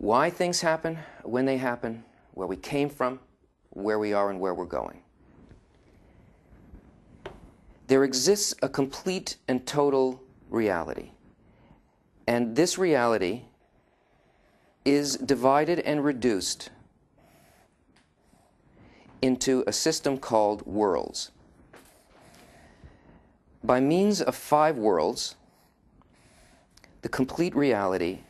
why things happen, when they happen, where we came from, where we are, and where we're going. There exists a complete and total reality. And this reality is divided and reduced into a system called worlds. By means of 5 worlds, the complete reality,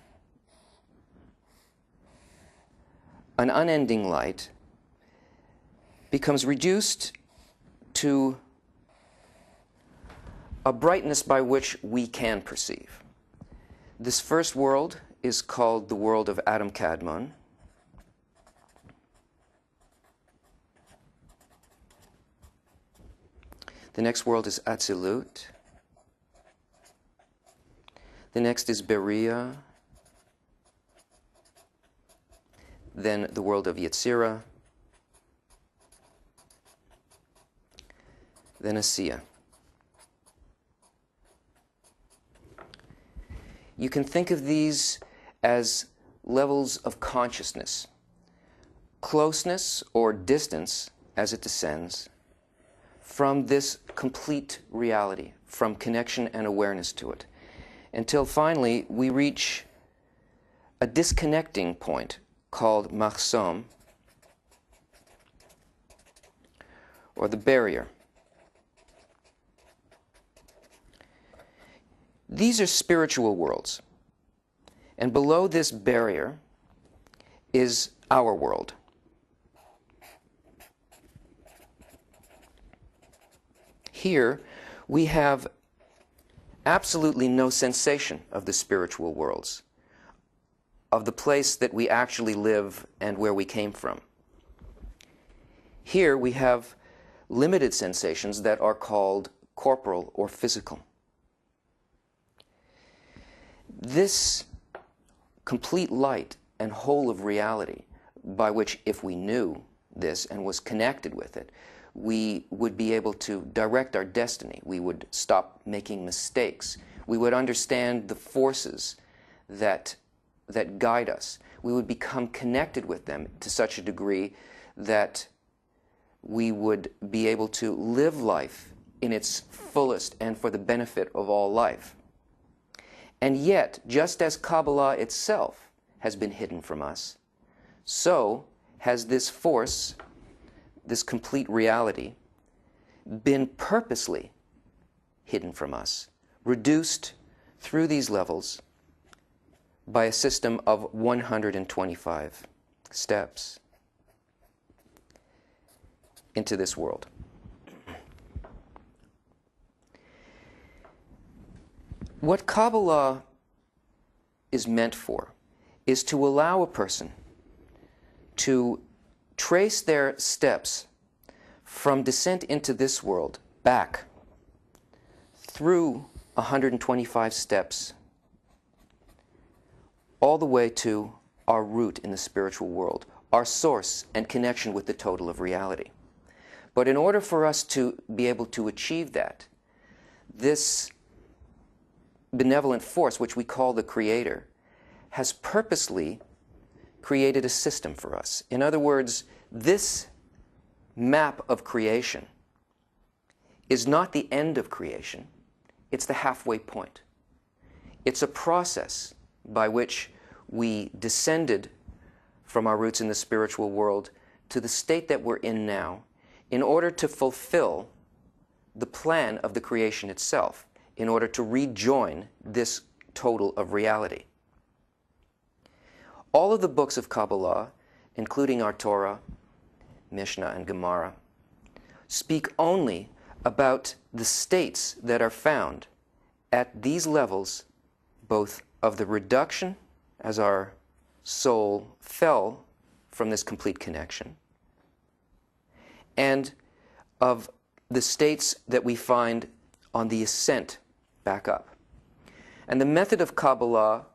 an unending light, becomes reduced to a brightness by which we can perceive. This first world is called the world of Adam Kadmon. The next world is Atzilut. The next is Beria. Then the world of Yetzirah. Then Asiya. You can think of these as levels of consciousness. Closeness or distance as it descends from this complete reality, from connection and awareness to it, until finally we reach a disconnecting point called Mahsom, or the barrier. These are spiritual worlds, and below this barrier is our world. Here we have absolutely no sensation of the spiritual worlds, of the place that we actually live and where we came from. Here we have limited sensations that are called corporal or physical. This complete light and whole of reality, by which if we knew this and was connected with it, we would be able to direct our destiny. We would stop making mistakes. We would understand the forces that guide us. We would become connected with them to such a degree that we would be able to live life in its fullest and for the benefit of all life. And yet, just as Kabbala itself has been hidden from us, so has this force, this complete reality, been purposely hidden from us, reduced through these levels by a system of 125 steps into this world. What Kabbala is meant for is to allow a person to trace their steps from descent into this world back through 125 steps all the way to our root in the spiritual world, our source and connection with the total of reality. But in order for us to be able to achieve that, this benevolent force, which we call the Creator, has purposely created a system for us. In other words, this map of creation is not the end of creation, it's the halfway point. It's a process by which we descended from our roots in the spiritual world to the state that we're in now in order to fulfill the plan of the creation itself, in order to rejoin this total of reality. All of the books of Kabbala, including our Torah, Mishnah, and Gemara, speak only about the states that are found at these levels, both of the reduction, as our soul fell from this complete connection, and of the states that we find on the ascent back up. And the method of Kabbala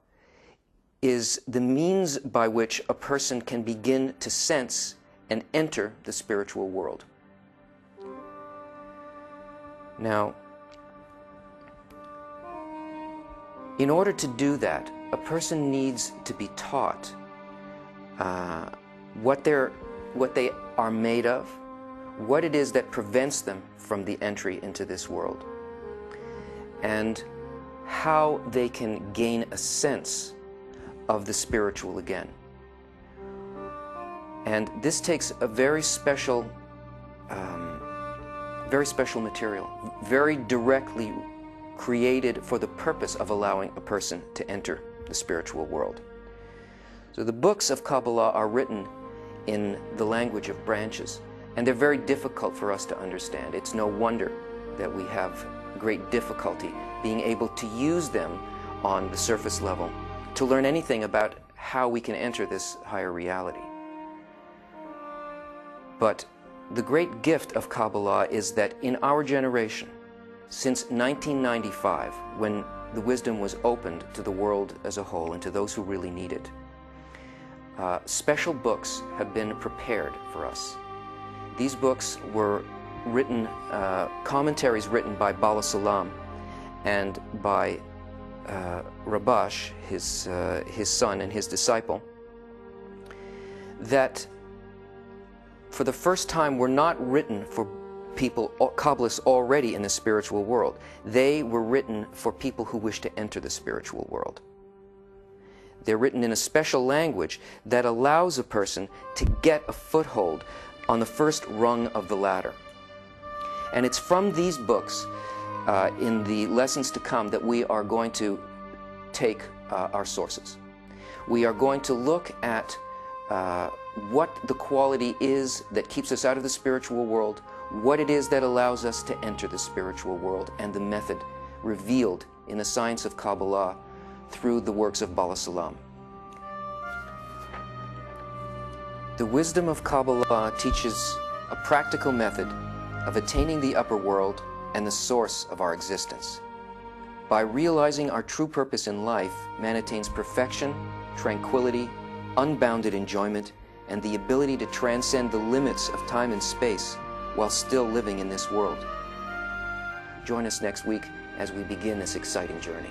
is the means by which a person can begin to sense and enter the spiritual world. Now, in order to do that, a person needs to be taught what they are made of, what it is that prevents them from the entry into this world, and how they can gain a sense of the spiritual again. And this takes a very special material, very directly created for the purpose of allowing a person to enter the spiritual world. So the books of Kabbalah are written in the language of branches, and they're very difficult for us to understand. It's no wonder that we have great difficulty being able to use them on the surface level to learn anything about how we can enter this higher reality. But the great gift of Kabbalah is that in our generation, since 1995, when the wisdom was opened to the world as a whole and to those who really need it, special books have been prepared for us. These books were written, commentaries written by Bala Salam and by Rabash, his son and his disciple, that for the first time were not written for people, Kabbalists already in the spiritual world. They were written for people who wish to enter the spiritual world. They're written in a special language that allows a person to get a foothold on the first rung of the ladder. And it's from these books, in the lessons to come, that we are going to take our sources. We are going to look at what the quality is that keeps us out of the spiritual world, what it is that allows us to enter the spiritual world, and the method revealed in the science of Kabbalah through the works of Bala Salam. The wisdom of Kabbalah teaches a practical method of attaining the upper world and the source of our existence. By realizing our true purpose in life, man attains perfection, tranquility, unbounded enjoyment, and the ability to transcend the limits of time and space while still living in this world. Join us next week as we begin this exciting journey.